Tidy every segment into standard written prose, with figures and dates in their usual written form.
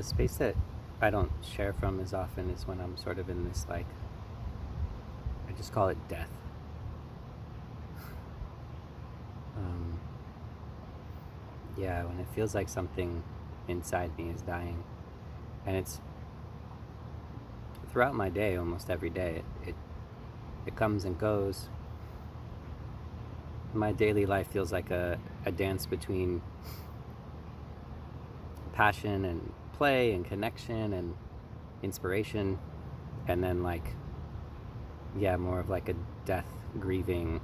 A space that I don't share from as often is when I'm sort of in this, like, I just call it death. Um, yeah, when it feels like something inside me is dying. And it's throughout my day, almost every day. It comes and goes. My daily life feels like a dance between passion and play and connection and inspiration, and then, like, yeah, more of like a death grieving,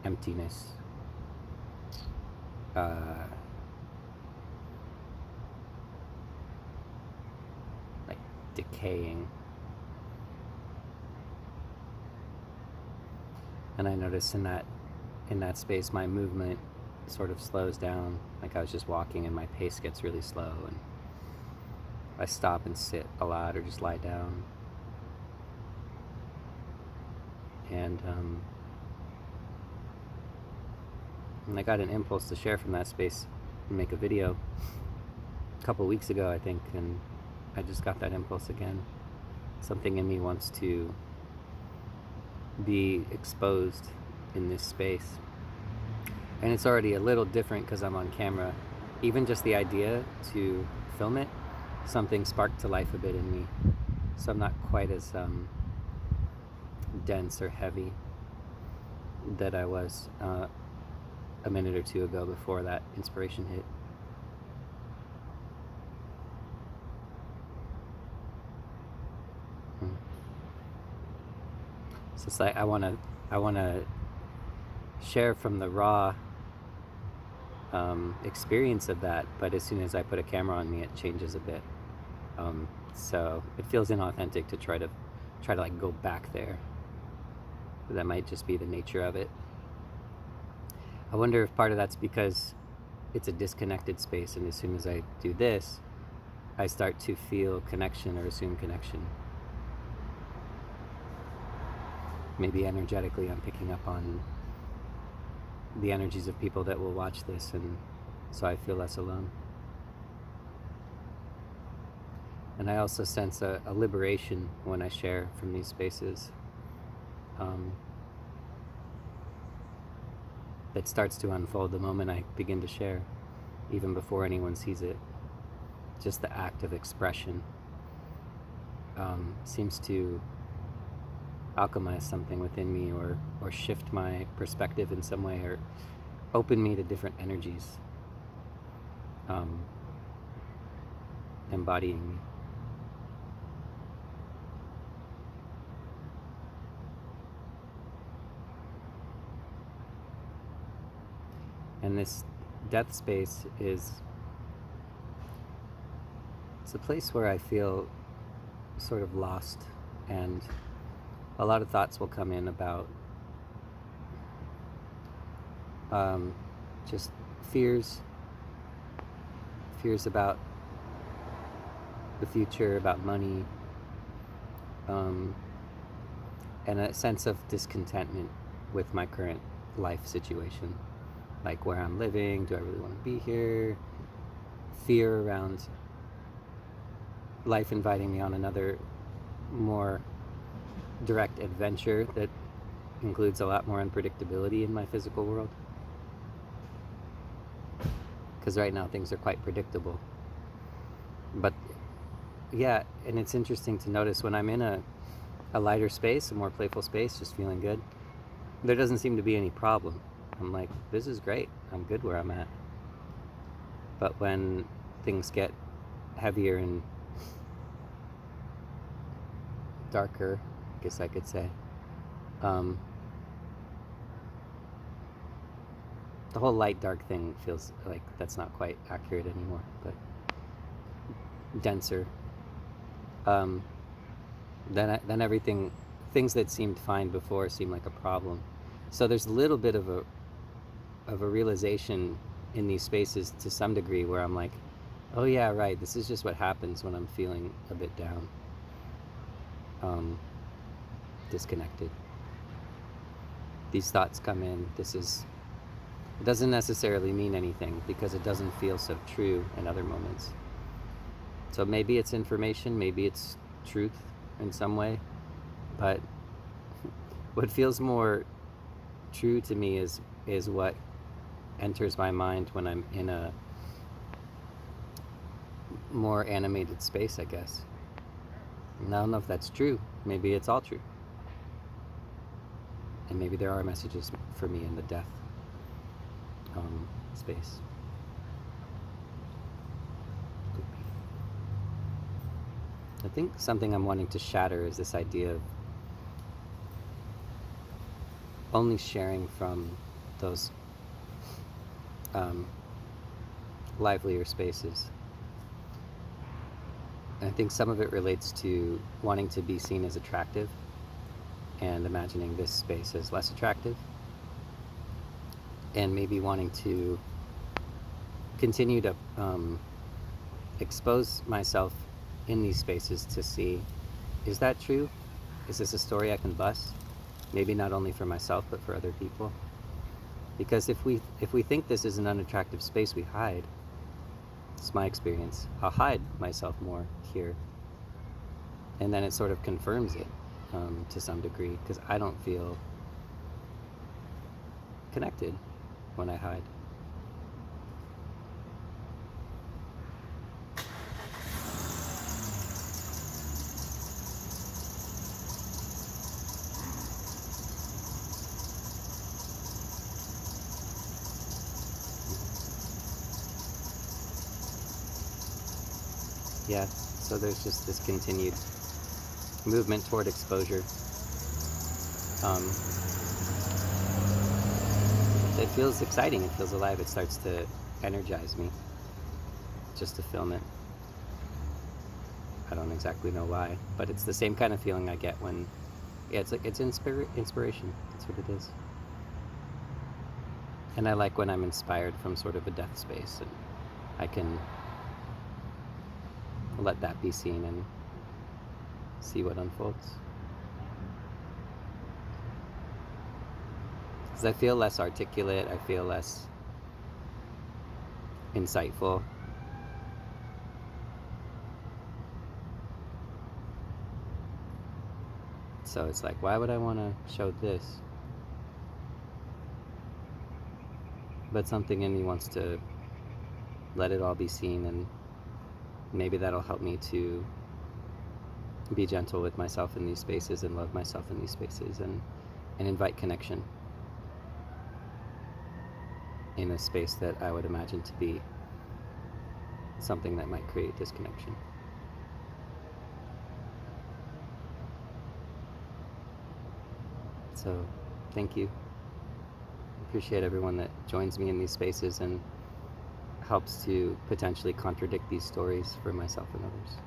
emptiness, uh, like decaying. And I notice in that space my movement sort of slows down. Like I was just walking and my pace gets really slow, and I stop and sit a lot or just lie down. And I got an impulse to share from that space and make a video a couple weeks ago, I think, and I just got that impulse again. Something in me wants to be exposed in this space. And it's already a little different because I'm on camera. Even just the idea to film it, something sparked to life a bit in me. So I'm not quite as dense or heavy that I was a minute or two ago before that inspiration hit. So it's like I wanna share from the raw experience of that, but as soon as I put a camera on me, it changes a bit. So it feels inauthentic to try to like go back there. But that might just be the nature of it. I wonder if part of that's because it's a disconnected space, and as soon as I do this, I start to feel connection or assume connection. Maybe energetically I'm picking up on the energies of people that will watch this, and so I feel less alone. And I also sense a liberation when I share from these spaces, that starts to unfold the moment I begin to share, even before anyone sees it. Just the act of expression seems to alchemize something within me, or shift my perspective in some way, or open me to different energies embodying me. And this death space it's a place where I feel sort of lost, and a lot of thoughts will come in about just fears about the future, about money, and a sense of discontentment with my current life situation, like where I'm living. Do I really want to be here? Fear around life inviting me on another, more direct adventure that includes a lot more unpredictability in my physical world. Because right now things are quite predictable. But yeah, and it's interesting to notice when I'm in a lighter space, a more playful space, just feeling good, there doesn't seem to be any problem. I'm like, this is great. I'm good where I'm at. But when things get heavier and darker, I guess I could say, the whole light dark thing feels like that's not quite accurate anymore, but denser. Then everything, things that seemed fine before seem like a problem. So there's a little bit of a realization in these spaces to some degree where I'm like, oh yeah, right, this is just what happens when I'm feeling a bit down, disconnected. These thoughts come in. This is It doesn't necessarily mean anything because it doesn't feel so true in other moments. So maybe it's information, maybe it's truth in some way, but what feels more true to me is what enters my mind when I'm in a more animated space, I guess. And I don't know if that's true. Maybe it's all true. And maybe there are messages for me in the death space. I think something I'm wanting to shatter is this idea of only sharing from those livelier spaces. And I think some of it relates to wanting to be seen as attractive and imagining this space as less attractive, and maybe wanting to continue to expose myself in these spaces to see, is that true? Is this a story I can bust? Maybe not only for myself, but for other people. Because if we think this is an unattractive space, we hide. It's my experience. I'll hide myself more here. And then it sort of confirms it to some degree, because I don't feel connected when I hide. Yeah, so there's just this continued movement toward exposure. It feels exciting, it feels alive, it starts to energize me just to film it. I don't exactly know why, but it's the same kind of feeling I get when, yeah, it's inspiration, that's what it is. And I like when I'm inspired from sort of a death space, and I can let that be seen and see what unfolds. Because I feel less articulate, I feel less insightful. So it's like, why would I want to show this? But something in me wants to let it all be seen, and maybe that'll help me to be gentle with myself in these spaces and love myself in these spaces, and invite connection in a space that I would imagine to be something that might create disconnection. So thank you. Appreciate everyone that joins me in these spaces and helps to potentially contradict these stories for myself and others.